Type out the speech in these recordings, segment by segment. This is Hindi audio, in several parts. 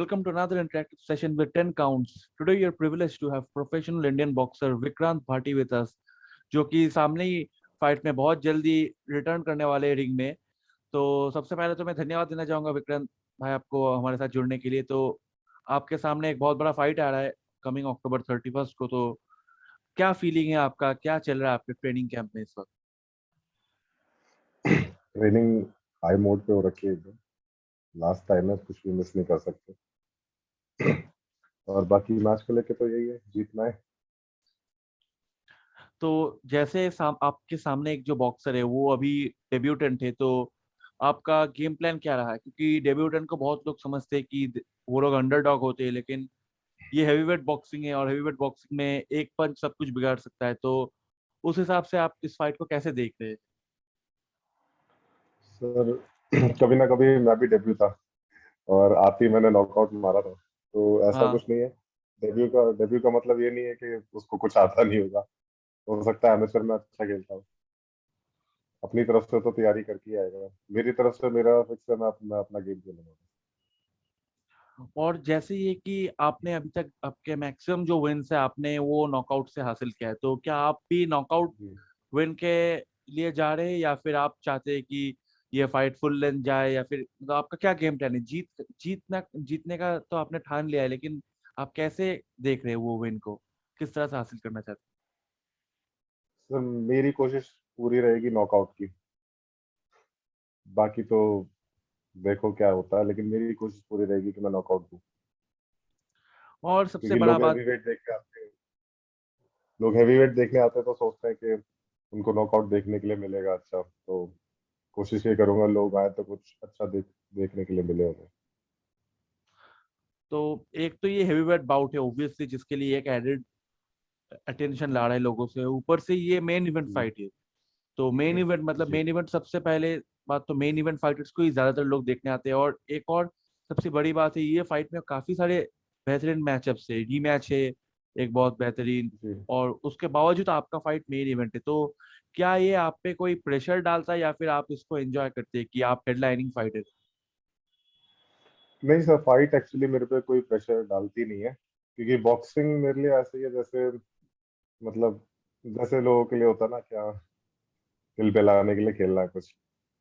welcome to another interactive session with 10 counts. Today you're privileged to have professional Indian boxer Vikrant Bhati with us, जो कि सामने ही फाइट में बहुत जल्दी रिटर्न करने वाले हैं रिंग में। तो सबसे पहले तो मैं धन्यवाद देना चाहूंगा विक्रांत भाई आपको हमारे साथ जुड़ने के लिए। तो आपके सामने एक बहुत बड़ा फाइट आ रहा है कमिंग अक्टूबर 31 को। तो क्या फीलिंग है आपका, क्या चल रहा है आपके ट्रेनिंग कैंप में इस वक्त? ट्रेनिंग हाई मोड पे हो रखी है एकदम। लास्ट टाइम है, कुछ भी मिस नहीं कर सकते। और बाकी मैच को लेके तो यही है, जीतना है। तो जैसे आपके सामने एक जो बॉक्सर है वो अभी डेब्यूटेंट है, तो आपका गेम प्लान क्या रहा है? क्योंकि डेब्यूटेंट को बहुत लोग समझते हैं कि वो लोग अंडरडॉग होते हैं, लेकिन ये हैवीवेट बॉक्सिंग है और हैवीवेट बॉक्सिंग में एक पंच सब कुछ बिगाड़ सकता है। तो उस हिसाब से आप इस फाइट को कैसे देख रहे हैं? सर कभी ना कभी मैं भी डेब्यू था और आते ही मैंने नॉकआउट मारा था, तो ऐसा हाँ, कुछ नहीं है। डेब्यू का मतलब ये नहीं है कि उसको कुछ आता नहीं होगा। हो सकता है एमेचर में अच्छा खेलता हूँ। अपनी तरफ से तो तैयारी करके ही आएगा। मेरी तरफ से मेरा फिक्स है, मैं अपना गेम खेलूंगा। और जैसे ये कि आपने अभी तक आपके मैक्सिमम जो विन्स है आपने वो नॉकआउट से हासिल किया है, तो क्या आप भी नॉकआउट जी विन के लिए जा रहे हैं, या फिर आप चाहते हैं कि ये फाइट फुल लेंथ जाए, या फिर मतलब आपका क्या गेम प्लान है? जीतने का तो आपने ठान लिया है, लेकिन आप कैसे देख रहे हैं वो विन को, किस तरह से हासिल करना चाहते सर, मेरी कोशिश पूरी रहेगी नॉकआउट की। बाकी तो देखो क्या होता है, लेकिन मेरी कोशिश पूरी रहेगी कि मैं नॉकआउट दूं। हैं? और सबसे क्योंकि बड़ा बात, लोग हैवी वेट देखने आते हैं तो सोचते हैं कि उनको नॉकआउट देखने के लिए मिलेगा। अच्छा, तो कोशिश ये करूंगा लोग आए तो कुछ अच्छा देखने के लिए मिले उन्हें। तो एक तो ये हेवीवेट बाउट है ऑब्वियसली, जिसके लिए एक एडेड अटेंशन ला रहा है लोगों से, ऊपर से ये मेन इवेंट जी फाइट है। तो मेन इवेंट मतलब जी मेन इवेंट, सबसे पहले बात तो मेन इवेंट फाइटर्स को ही ज्यादातर लोग देखने आते हैं। और एक और सबसे बड़ी बात है, ये फाइट में काफी सारे बेहतरीन मैचअप्स है, रीमैच है एक बहुत बेहतरीन। जी। और उसके बावजूद आपका फाइट मेन इवेंट है, तो क्या ये आप पे कोई प्रेशर डालता है, या फिर आप इसको एंजॉय करते हैं कि आप हेडलाइनिंग फाइटर? नहीं सर, फाइट एक्चुअली मेरे पे कोई प्रेशर डालती नहीं है। क्योंकि बॉक्सिंग मेरे लिए ऐसे ही है जैसे, मतलब जैसे लोगों के लिए होता है ना क्या, दिल बहलाने के लिए खेलना है कुछ,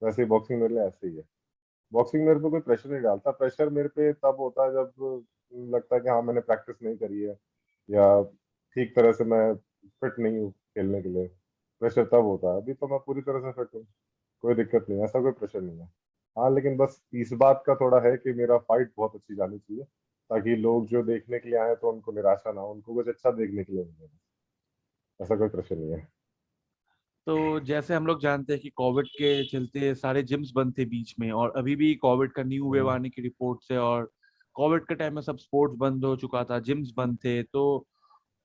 वैसे ही बॉक्सिंग मेरे लिए ऐसे ही है। बॉक्सिंग मेरे पे कोई प्रेशर नहीं डालता। प्रेशर मेरे पे तब होता है जब लगता है कि हाँ मैंने प्रैक्टिस नहीं करी है, या ठीक तरह से मैं फिट नहीं हूँ खेलने के लिए। प्रेशर तब होता है। अभी तो मैं पूरी तरह से फिट हूँ, कोई दिक्कत नहीं है, ऐसा कोई प्रेशर नहीं है। हाँ, लेकिन बस इस बात का थोड़ा है कि मेरा फाइट बहुत अच्छी जानी चाहिए, ताकि लोग जो देखने के लिए आए तो उनको निराशा ना हो, उनको कुछ अच्छा देखने के लिए मिले। ऐसा कोई प्रेशर नहीं है। तो जैसे हम लोग जानते हैं कि कोविड के चलते सारे जिम्स बंद थे बीच में, और अभी भी कोविड का न्यू वेव हम्म। आने की रिपोर्ट्स है, और कोविड के टाइम में सब स्पोर्ट्स बंद हो चुका था, जिम्स बंद थे। तो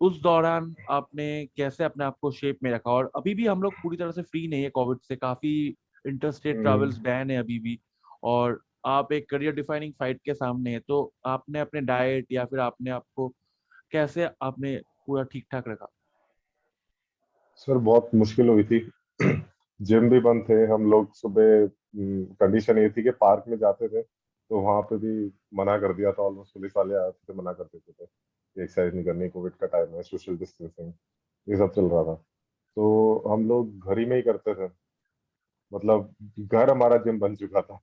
उस दौरान आपने कैसे अपने आप को शेप में रखा? और अभी भी हम लोग पूरी तरह से फ्री नहीं है कोविड से, काफी इंटरस्टेट ट्रैवल्स हम्म। बैन है अभी भी। और आप एक करियर डिफाइनिंग फाइट के सामने है, तो आपने अपने डाइट या फिर आपने आपको कैसे आपने पूरा ठीक ठाक रखा? सर बहुत मुश्किल हुई थी। जिम भी बंद थे। हम लोग सुबह, कंडीशन ये थी कि पार्क में जाते थे, तो वहां पे भी मना कर दिया था। ऑलमोस्ट पुलिस वाले आते थे, मना कर देते थे कि एक्सरसाइज नहीं करनी, कोविड का टाइम है, सोशल डिस्टेंसिंग, ये सब चल रहा था। तो हम लोग घर ही में ही करते थे। मतलब घर हमारा जिम बन चुका था।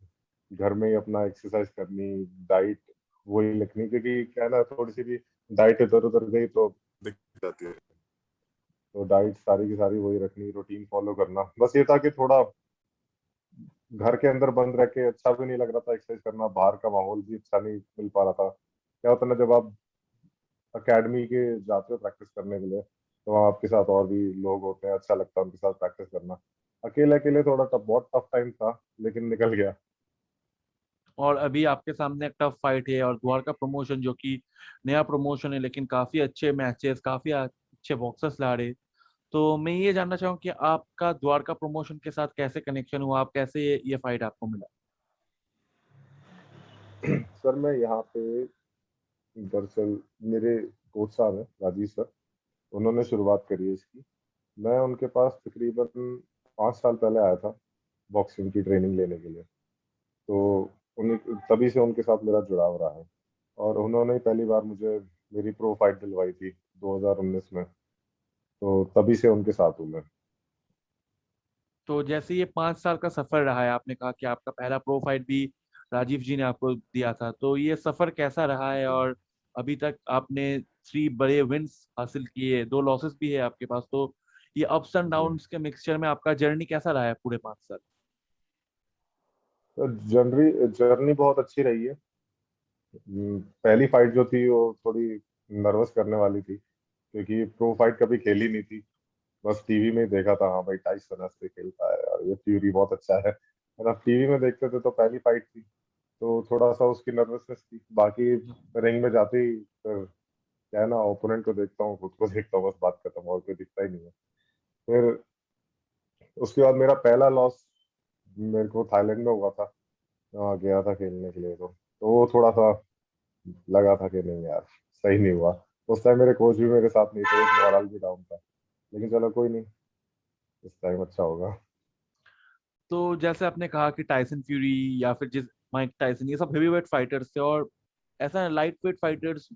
घर में ही अपना एक्सरसाइज करनी, डाइट वही लिखनी, क्योंकि क्या है ना, थोड़ी सी भी डाइट इधर उधर गई तो दिक्कत जाती है। तो डाइट सारी की सारी वही रखनी, रूटीन फॉलो करना। बस ये था कि थोड़ा घर के अंदर बंद रह के अच्छा भी नहीं लग रहा था एक्सरसाइज करना, बाहर का माहौल भी अच्छा नहीं मिल पा रहा था। क्या होता है ना, जब आप अकेडमी के जाते हो प्रैक्टिस करने के लिए, तो वहाँ आपके साथ और भी लोग होते हैं, अच्छा लगता है उनके साथ प्रैक्टिस करना। अकेले अकेले थोड़ा टफ, बहुत टफ टाइम था, लेकिन निकल गया। और अभी आपके सामने एक टफ फाइट है, और द्वारका प्रमोशन जो कि नया प्रमोशन है, लेकिन काफी अच्छे मैचेस, काफी अच्छे बॉक्सर्स ला रहे हैं। तो मैं ये जानना चाहूँ कि आपका द्वारका प्रमोशन के साथ कैसे कनेक्शन हुआ, आप कैसे ये फाइट आपको मिला? सर मैं यहाँ पे, दरअसल मेरे कोच साहब हैं राजीव सर, उन्होंने शुरुआत करी है इसकी। मैं उनके पास तकरीबन 5 साल पहले आया था बॉक्सिंग की ट्रेनिंग लेने के लिए। तो उन्हीं तभी से उनके साथ मेरा जुड़ाव रहा है। और उन्होंने ही पहली बार मुझे मेरी प्रो फाइट दिलवाई थी 2019 में। तो तभी से उनके साथ हूँ मैं। तो जैसे ये 5 साल का सफर रहा है, आपने कहा कि आपका पहला प्रो फाइट भी राजीव जी ने आपको दिया था, तो ये सफर कैसा रहा है? और अभी तक आपने 3 बड़े विंस हासिल किए, 2 लॉसेस भी है आपके पास, तो ये अप्स एंड जी। डाउन्स के मिक्सचर में आपका जर्नी कैसा रहा है पूरे 5 साल? तो जर्नी जर्नी बहुत अच्छी रही है। पहली फाइट जो थी वो थोड़ी नर्वस करने वाली थी, क्योंकि प्रो फाइट कभी खेली नहीं थी। बस टीवी में ही देखा था, हाँ भाई टाइसन ऐसे खेलता है और ये फ्यूरी बहुत अच्छा है, मतलब टीवी में देखते थे। तो पहली फाइट थी, तो थोड़ा सा उसकी नर्वसनेस थी। बाकी रिंग में जाते ही फिर क्या है ना, ओपोनेंट को देखता हूँ, खुद को देखता हूँ, बस बात खत्म, और कोई दिखता ही नहीं है। फिर उसके बाद मेरा पहला लॉस मेरे को थाईलैंड में हुआ था। वहाँ गया था खेलने के लिए, तो वो थोड़ा सा लगा था कि नहीं यार, सही नहीं हुआ। उस टाइम मेरे कोच भी मेरे साथ नहीं थे, मोरल भी डाउन था। लेकिन चलो कोई नहीं, इस टाइम अच्छा होगा। तो जैसे आपने कहा कि टाइसन फ्यूरी या फिर जिस माइक टाइसन, ये सब हेवीवेट फाइटर्स थे, और ऐसा light weight fighters,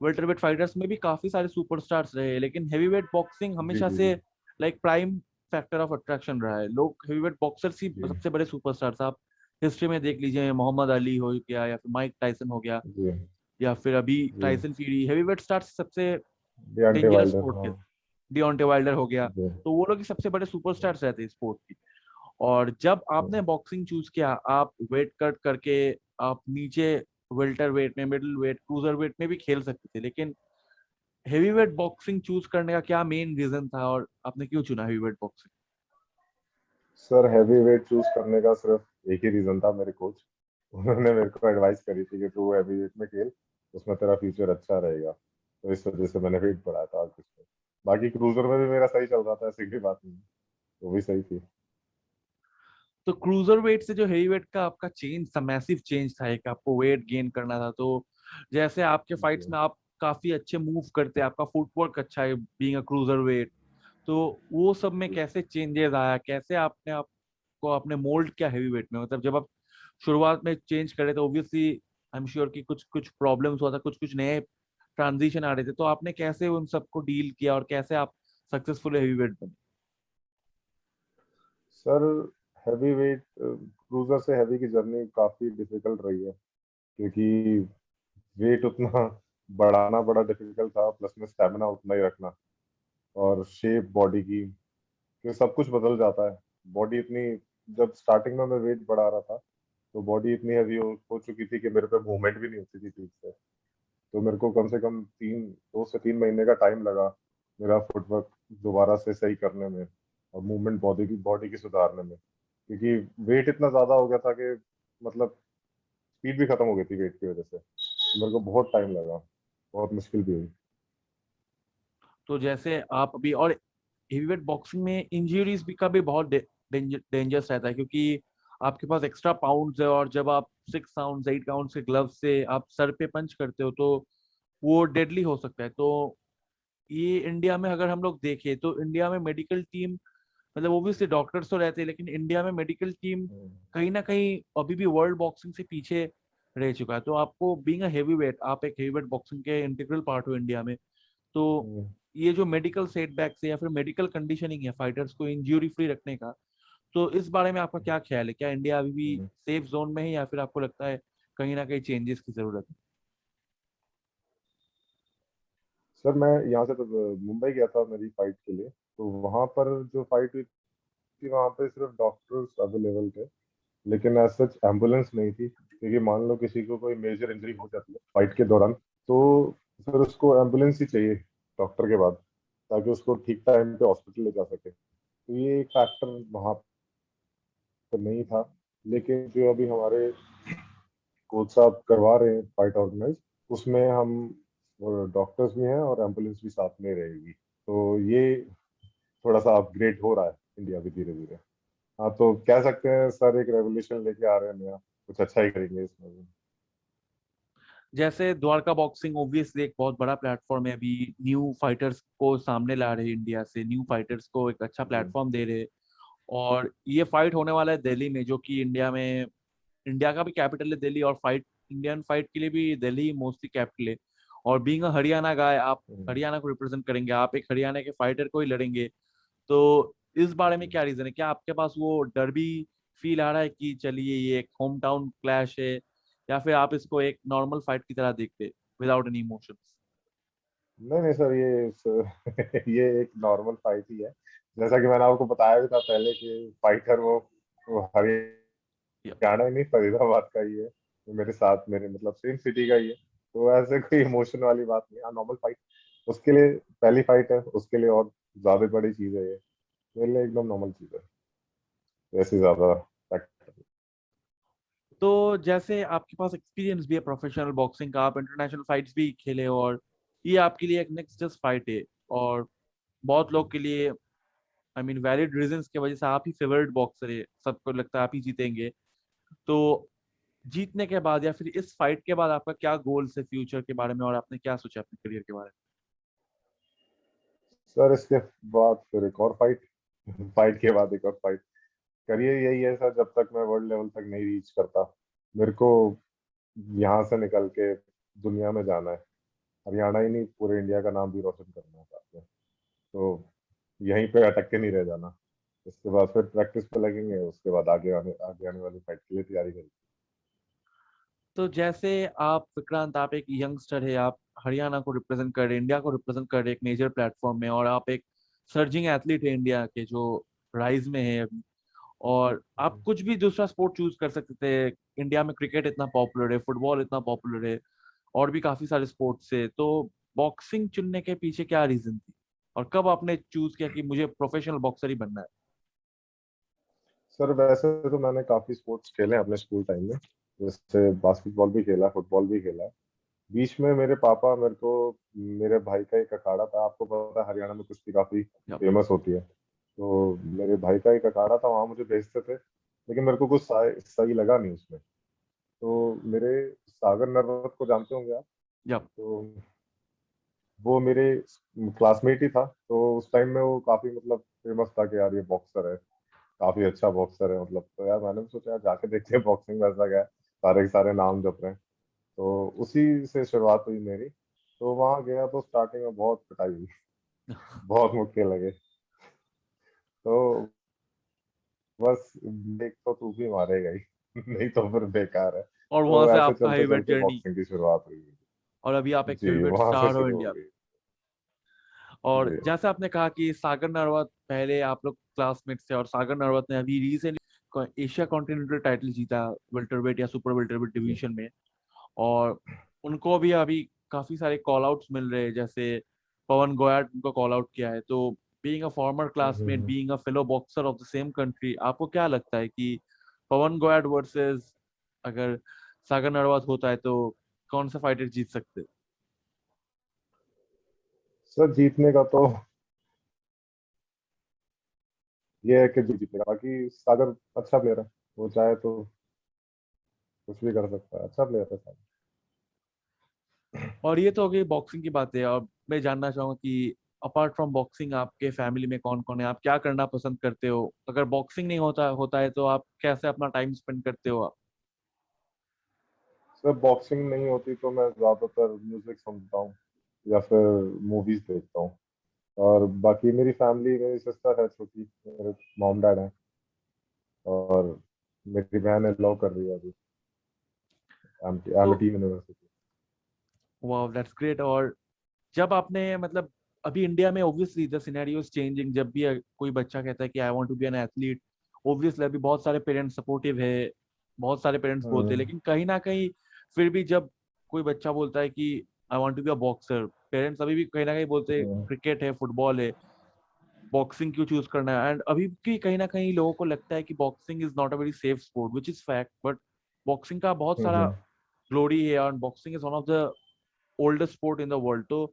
welterweight fighters में भी काफी सारे सुपरस्टार्स रहे, लेकिन हेवीवेट बॉक्सिंग जी हमेशा जी से जी like prime factor of attraction रहा है। लोग हेवीवेट बॉक्सर्स ही जी सबसे बड़े सुपरस्टार्स, आप हिस्ट्री में देख लीजिए, मोहम्मद अली हो गया या फिर माइक टाइसन हो गया, जी या फिर अभी जी। टाइसन फ्यूरी, हेवीवेट स्टार्स सबसे डियांटे डेंजरस वाइल्डर, स्पोर्ट हाँ। के, डिओंटे वाइल्डर हो गया, जी तो वो लोग ही सबसे बड़े सुपरस्टार्स रहते हैं स्पोर्ट की। और जब आपने बॉक्सिंग चूज किया, आप वेट कट करके आप नीचे वेल्टर वेट में, मिडिल वेट, क्रूजर वेट में भी खेल सकते थे, लेकिन हेवीवेट बॉक्सिंग चूज करने का क्या मेन रीजन था, और आपने क्यों चुना heavyweight boxing? Sir, heavy weight choose करने का सिर्फ एक ही रीजन था, मेरे कोच। उन्होंने मेरे को एडवाइस करी थी कि तू हैवी वेट में खेल, उसमें तेरा फ्यूचर अच्छा रहेगा। तो इस वजह से मैंने वेट बढ़ाया था, और कुछ नहीं। बाकी क्रूजर में भी मेरा सही चल रहा था, ऐसी कोई बात नहीं, वो भी सही थी। तो क्रूजर वेट से जो हेवी वेट का आपका चेंज था, मैसिव चेंज था, एक आपको वेट गेन करना था, तो जैसे आपके फाइट्स जी में आप काफी अच्छे मूव करते हैं, आपका फुटवर्क अच्छा है बीइंग अ क्रूजर वेट, तो वो सब में जी। कैसे चेंजेस आया, कैसे आपने आपको आपने मोल्ड किया हेवी वेट में? मतलब जब आप शुरुआत में चेंज करे तो ऑब्वियसली आई एम श्योर कि कुछ कुछ प्रॉब्लम्स हुआ था, कुछ कुछ नए ट्रांजिशन आ रहे थे, तो आपने कैसे उन सबको डील किया और कैसे आप सक्सेसफुल हेवी वेट बने? सर, हैवी वेट क्रूजर से हैवी की जर्नी काफी डिफिकल्ट रही है, क्योंकि वेट उतना बढ़ाना बड़ा डिफिकल्ट था, प्लस में स्टेमिना उतना ही रखना, और शेप बॉडी की, क्योंकि सब कुछ बदल जाता है। बॉडी इतनी, जब स्टार्टिंग में मैं वेट बढ़ा रहा था, तो बॉडी इतनी हैवी हो चुकी थी कि मेरे पे मूवमेंट भी नहीं होती थी ठीक से। तो मेरे को कम से कम 2 से 3 महीने का टाइम लगा मेरा फुटवर्क दोबारा से सही करने में, और मूवमेंट बॉडी की सुधारने में, क्योंकि वेट इतना ज्यादा हो गया था कि मतलब स्पीड भी खत्म हो गई थी वेट की वजह से। तो मेरे को बहुत टाइम लगा, बहुत मुश्किल भी हुई। तो जैसे आप अभी, और हेवीवेट बॉक्सिंग में इंजरीज भी का भी बहुत डेंजरस रहता है, क्योंकि आपके पास एक्स्ट्रा पाउंड्स है, और जब आप 6 राउंड 8 राउंड के ग्लव से आप सर पे पंच करते हो, तो वो डेडली हो सकता है। तो ये इंडिया में अगर हम लोग देखें, तो इंडिया में मेडिकल टीम, मतलब ओब्वियसली डॉक्टर्स तो रहते हैं, लेकिन इंडिया में मेडिकल टीम हम्म, कहीं ना कहीं अभी भी वर्ल्ड बॉक्सिंग से पीछे रह चुका है। तो आपको बीइंग अ हेवी वेट, आप एक हेवी वेट बॉक्सिंग के इंटीग्रल पार्ट हो इंडिया में, तो हम्म, ये जो मेडिकल सेटबैक्स है या फिर मेडिकल कंडीशनिंग है फाइटर्स को इंजरी फ्री रखने का, तो इस बारे में आपका क्या ख्याल है? क्या इंडिया अभी भी हम्म। सेफ जोन में है, या फिर आपको लगता है कहीं ना कहीं चेंजेस की जरूरत है? सर, मैं यहाँ से तो मुंबई गया था मेरी फाइट के लिए। तो वहां पर जो फाइट हुई थी, वहां पे सिर्फ डॉक्टर्स अवेलेबल थे, लेकिन एज सच एम्बुलेंस नहीं थी, क्योंकि मान लो किसी को कोई मेजर इंजरी हो जाती है फाइट के दौरान, तो फिर उसको एम्बुलेंस ही चाहिए डॉक्टर के बाद, ताकि उसको ठीक टाइम पे हॉस्पिटल ले जा सके। तो ये एक फैक्टर वहां पर नहीं था। लेकिन जो अभी हमारे कोच साहब करवा रहे हैं फाइट ऑर्गेनाइज, उसमें हम डॉक्टर्स भी हैं और एम्बुलेंस भी साथ में रहेगी। तो ये थोड़ा सा अपग्रेड हो रहा है इंडिया भी धीरे धीरे। हाँ, तो कह सकते हैं सर एक रेवोल्यूशन लेके आ रहे हैं नया, कुछ अच्छा ही करेंगे इसमें भी। जैसे द्वारका बॉक्सिंग ओब्वियसली एक बहुत बड़ा प्लेटफॉर्म है, अभी न्यू फाइटर्स को सामने ला रहे हैं, इंडिया से न्यू फाइटर्स को एक अच्छा जी प्लेटफॉर्म दे रहे हैं। और ये फाइट होने वाला है दिल्ली में, जो कि इंडिया में, इंडिया का भी कैपिटल है दिल्ली, और फाइट इंडियन फाइट के लिए भी दिल्ली मोस्टली कैपिटल है, और बीइंग अ हरियाणा गाय आप हम्म। हरियाणा को रिप्रेजेंट करेंगे, आप एक हरियाणा के फाइटर को ही लड़ेंगे। तो इस बारे में क्या रीजन है, क्या आपके पास वो डर भी फील आ रहा है कि चलिए ये एक होम टाउन क्लैश है, या फिर आप इसको एक नॉर्मल फाइट की तरह देखते विदाउट एनी इमोशंस? नहीं नहीं सर, ये एक नॉर्मल फाइट ही है। जैसा कि मैंने आपको बताया भी था पहले कि फाइटर वो हरियाणा ही नहीं, फरीदाबाद का ही है। तो मेरे साथ मेरे मतलब सेम सिटी का ही है। तो ऐसे कोई इमोशन वाली बात नहीं है, नॉर्मल फाइट। उसके लिए पहली फाइट है, उसके लिए और ज्यादा बड़ी चीज है ये। मेरे लिए एकदम नॉर्मल चीज है, ऐसी ज्यादा fact- तो जैसे आपके पास एक्सपीरियंस भी है प्रोफेशनल बॉक्सिंग का, आप इंटरनेशनल फाइट्स भी खेले हो, और ये आपके लिए एक नेक्स्ट जस्ट फाइट है, और बहुत लोग के लिए आई मीन वैलिड रीजंस की वजह से आप ही फेवरेट बॉक्सर है, सबको लगता है आप ही जीतेंगे। तो जीतने के बाद या फिर इस फाइट के बाद आपका क्या गोल्स है फ्यूचर के बारे में, और आपने क्या सोचा अपने करियर के बारे सर इसके बाद फिर एक और फाइट, फाइट के बाद एक और फाइट। करियर यही है सर, जब तक मैं वर्ल्ड लेवल तक नहीं रीच करता। मेरे को यहाँ से निकल के दुनिया में जाना है। हरियाणा ही नहीं, पूरे इंडिया का नाम भी रोशन करना है साथ में। तो यहीं पे अटक के नहीं रह जाना। इसके बाद फिर प्रैक्टिस पे लगेंगे, उसके बाद आगे आने वाली फाइट के लिए तैयारी करेंगे। में? तो जैसे आप विक्रांत, आप एक यंगस्टर है, आप हरियाणा को रिप्रेजेंट कर रहे हैं, इंडिया को रिप्रेजेंट कर रहे हैं एक मेजर प्लेटफॉर्म में, और आप एक सर्जिंग एथलीट है इंडिया के जो राइज में है अभी, और आप कुछ भी दूसरा स्पोर्ट चूज कर सकते थे। इंडिया में क्रिकेट इतना पॉपुलर है, फुटबॉल इतना पॉपुलर है, और भी काफी सारे स्पोर्ट्स है, तो बॉक्सिंग चुनने के पीछे क्या रीजन थी, और कब आपने चूज किया कि मुझे प्रोफेशनल बॉक्सर ही बनना है? सर वैसे तो मैंने काफी स्पोर्ट्स खेले हैं अपने स्कूल टाइम में। जैसे बास्केटबॉल भी खेला, फुटबॉल भी खेला। बीच में मेरे पापा मेरे को, मेरे भाई का एक अखाड़ा था। आपको पता है हरियाणा में कुश्ती काफी या, फेमस होती है। तो मेरे भाई का एक अखाड़ा था, वहां मुझे भेजते थे। लेकिन मेरे को कुछ सही लगा नहीं उसमें। तो मेरे सागर नरवत को जानते होंगे आप। या, तो वो मेरे क्लासमेट ही था। तो उस टाइम में वो काफी मतलब फेमस था कि यार ये बॉक्सर है, काफी अच्छा बॉक्सर है मतलब। तो यार मैंने भी सोचा यार जाके देखते हैं बॉक्सिंग में ऐसा क्या है, सारे के सारे नाम जप रहे हैं। तो उसी से शुरुआत हुई मेरी। तो वहां गया तो स्टार्टिंग में बहुत पिटाई हुई, बहुत मुक्के लगे। तो बस देख तो तू भी मारेगा ही, नहीं तो फिर बेकार है। और वहां तो से ऐसे आपका चलते हेवीवेट चलते जर्नी, बॉक्सिंग की शुरुआत हुई। और अभी आप एक जी हेवीवेट वहां से स्टार हो शुरू हो इंडिया। गई। और जी। जैसे आपने कहा कि सागर नरवत पहले आप लोग क्लासमेट्स थे, और सागर नरवत ने अभी रिसेंटली एशिया कॉन्टिनेंटल टाइटल जीता वेल्टरवेट या सुपर वेल्टरवेट जी। डिवीजन में, और उनको भी अभी काफी सारे कॉल आउट्स मिल रहे हैं, जैसे पवन गोयट उनको कॉल आउट किया है। तो being a former classmate, hmm. Being a fellow boxer of the same country, आपको क्या लगता है कि पवन गोयट वर्सेस अगर सागर नरवत होता है तो कौन सा फाइटर जीत सकते हैं? सर जीतने का तो ये है कि जो जीतेगा। बाकी सागर अच्छा प्लेयर है, वो चाहे तो कुछ भी कर सकता है। अच्छा प्लेयर है सागर। और ये तो हो गई बॉक्सिंग की बात है, और मैं जानना चाहूंगा कि अपार्ट फ्रॉम बॉक्सिंग आपके फैमिली में कौन कौन है, आप क्या करना पसंद करते हो, अगर बॉक्सिंग नहीं होता होता है तो आप कैसे अपना टाइम स्पेंड करते हो आप? सर बॉक्सिंग नहीं होती तो मैं ज्यादातर म्यूजिक सुनता हूँ या फिर मूवीज देखता हूँ। और बाकी मेरी फैमिली, मेरी सिस्टर है छोटी, मेरे मॉम डैड हैं, और मेरी बहन है लॉ कर रही है अभी तो एमिटी यूनिवर्सिटी। वाह, दैट्स ग्रेट। और जब आपने मतलब अभी इंडिया में obviously the scenario is changing, जब भी कोई बच्चा कहता है कि I want to be an athlete, obviously अभी बहुत सारे पेरेंट्स सपोर्टिव है, बहुत सारे पेरेंट्स बोलते हैं, हम्म। लेकिन कहीं ना कहीं फिर भी जब कोई बच्चा बोलता है कि I want to be a boxer, parents अभी भी कहीं ना कहीं बोलते हैं हम्म। क्रिकेट है, फुटबॉल है, बॉक्सिंग क्यों चूज करना है। एंड अभी भी कहीं ना कहीं लोगों को लगता है कि boxing is not a very safe sport, which is fact, but boxing का बहुत सारा हम्म। ग्लोरी है, और boxing is one of the oldest sport in the world. तो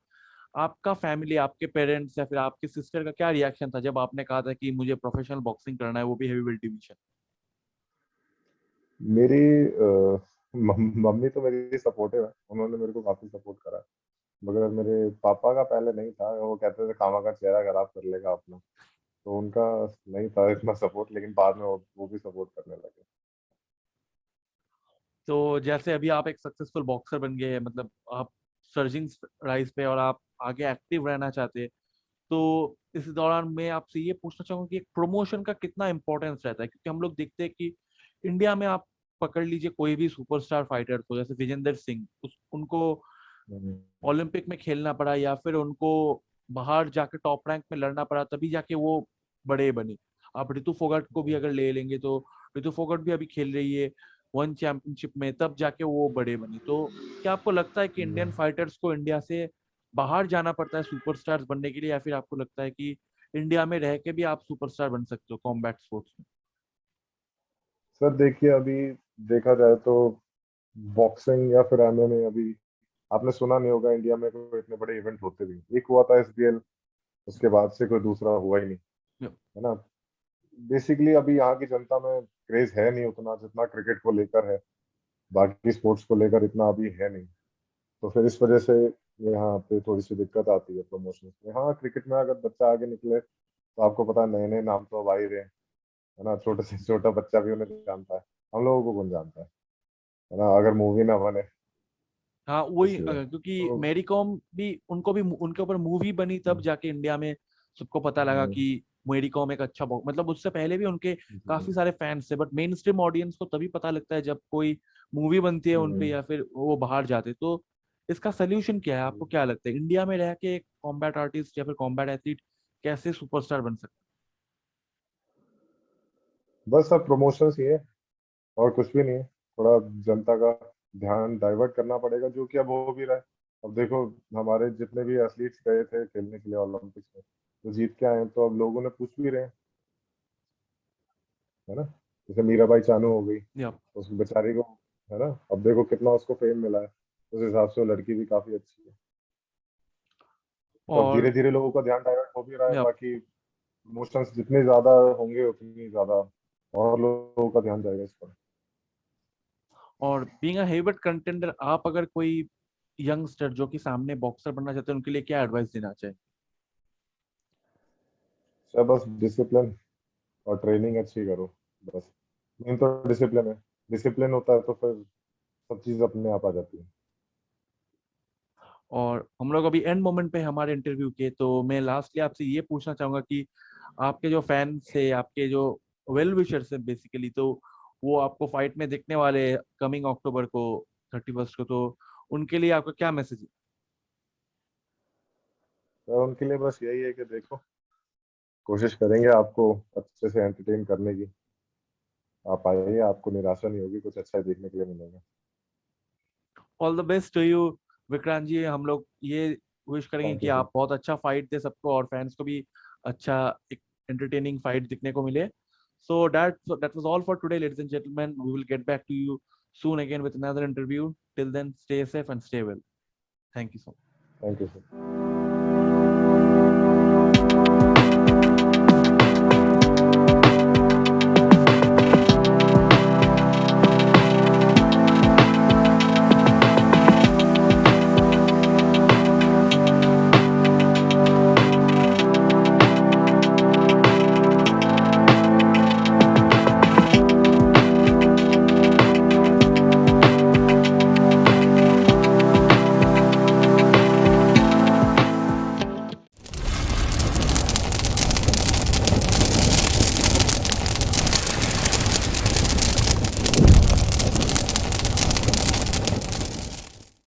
आपका फैमिली, आपके पेरेंट्स या फिर आपके सिस्टर का क्या रिएक्शन था जब आपने कहा था कि मुझे प्रोफेशनल बॉक्सिंग करना है, वो भी हेवी वेट डिवीजन? मेरी मम्मी तो मेरी सपोर्टिव है, उन्होंने मेरे को काफी सपोर्ट करा है। मगर मेरे पापा का पहले नहीं था, वो कहते थे खामा का चेहरा खराब कर लेगा अपना। तो उनका नहीं था इतना सपोर्ट, लेकिन बाद में वो भी सपोर्ट करने लगे। तो जैसे अभी आप एक सक्सेसफुल बॉक्सर बन गए हैं, मतलब आप सर्जिंग राइज पे और आप आगे एक्टिव रहना चाहते हैं, तो इस दौरान मैं आपसे ये पूछना चाहूंगा कि एक प्रमोशन का कितना इंपॉर्टेंस रहता है, क्योंकि हम लोग देखते हैं कि इंडिया में आप पकड़ लीजिए कोई भी सुपरस्टार फाइटर को, जैसे विजेंदर सिंह, उनको हम्म, ओलंपिक में खेलना पड़ा या फिर उनको बाहर जाके टॉप रैंक में लड़ना पड़ा, तभी जाके वो बड़े बने। आप ऋतु फोगाट को भी अगर ले लेंगे तो ऋतु फोगाट भी अभी खेल रही है वन चैंपियनशिप में, तब जाके वो बड़े बने। तो क्या आपको लगता है कि इंडियन फाइटर्स को इंडिया से बाहर जाना पड़ता है सुपरस्टार्स बनने के लिए, या फिर आपको लगता है कि इंडिया में रह के भी आप सुपरस्टार बन सकते हो कॉम्बैट स्पोर्ट्स में? सर देखिए अभी देखा जाए तो बॉक्सिंग या फिर एमएमए अभी आपने सुना नहीं होगा, इंडिया में कोई इतने बड़े इवेंट होते भी नहीं। एक हुआ था एसबीएल, उसके बाद से कोई दूसरा हुआ ही नहीं, है ना। बेसिकली अभी यहाँ की जनता में क्रेज है नहीं उतना जितना क्रिकेट को लेकर है, बाकी स्पोर्ट्स को लेकर इतना अभी है नहीं। तो फिर इस वजह से यहाँ पे थोड़ी सी दिक्कत आती है प्रमोशन में। हाँ, क्रिकेट में अगर बच्चा आगे निकले तो आपको पता है नए नए नाम तो अब आ ही रहे हैं, है ना। छोटे से छोटा बच्चा भी उन्हें जानता है, हम लोगों को कौन जानता है ना, अगर मूवी ना बने। हाँ वही, इसलिए क्योंकि तो मैरी कॉम भी, उनको भी उनके ऊपर मूवी बनी तब जाके इंडिया में सबको पता लगा हम्म, कि मैरी कॉम एक अच्छा मतलब उससे पहले भी उनके काफी हम्म, सारे फैंस थे, बट मेन स्ट्रीम ऑडियंस को तभी पता लगता है जब कोई मूवी बनती है उनपे हम्म, या फिर वो बाहर जाते। तो इसका सोल्यूशन क्या है, आपको क्या लगता है इंडिया में रह के एक कॉम्बैट आर्टिस्ट या फिर कॉम्बैट एथलीट कैसे सुपरस्टार बन सकता बस अब प्रमोशंस ही है और कुछ भी नहीं है। थोड़ा जनता का ध्यान डाइवर्ट करना पड़ेगा, जो कि अब हो भी रहा है। अब देखो, हमारे जितने भी एथलीट्स गए थे खेलने के लिए ओलंपिक्स में, तो जीत के आए हैं, तो अब लोगों ने पूछ भी रहे हैं, है ना। जैसे मीराबाई चानू हो गई, है? या उस बेचारी को, है ना, अब देखो कितना उसको फेम मिला है। उस हिसाब से वो लड़की भी काफी अच्छी है। तो अब और धीरे धीरे लोगों का ध्यान डाइवर्ट हो भी रहा है, या बाकी प्रमोशंस जितने ज्यादा होंगे उतनी ज्यादा और लोगों का ध्यान जाएगा इस पर। और बीइंग अ हेवीवेट कंटेंडर, आप अगर कोई यंगस्टर जो कि सामने बॉक्सर बनना चाहते हैं उनके लिए क्या एडवाइस देना चाहिए? सब बस डिसिप्लिन और ट्रेनिंग अच्छी करो, बस। मेन तो डिसिप्लिन है, डिसिप्लिन होता है तो फिर सब चीज अपने आप आ जाती है। और हम लोग अभी एंड मोमेंट पे हमारे इंटरव्यू के, तो मैं लास्टली आपसे ये पूछना चाहूंगा कि आपके जो फैंस है, आपके जो वेल विशर्स है बेसिकली, तो वो आपको फाइट में देखने वाले कमिंग अक्टूबर को 31 को, तो उनके लिए आपका क्या मैसेज है? तो उनके लिए बस यही है कि देखो, कोशिश करेंगे आपको अच्छे से एंटरटेन करने की। आप आइए, आपको निराशा नहीं होगी, कुछ अच्छा ही देखने के लिए मिलेगा। All the best to you Vikrant ji. हम लोग ये विश करेंगे थैंक कि यू सर। आप बहुत अच्छा फाइट दे सबको और फैंस को भी अच्छा एक एंटरटेनिंग फाइट दिखने को मिले। So that was all for today, ladies and gentlemen. We will get back to you soon again with another interview. Till then, stay safe and stay well. Thank you so much. Thank you sir.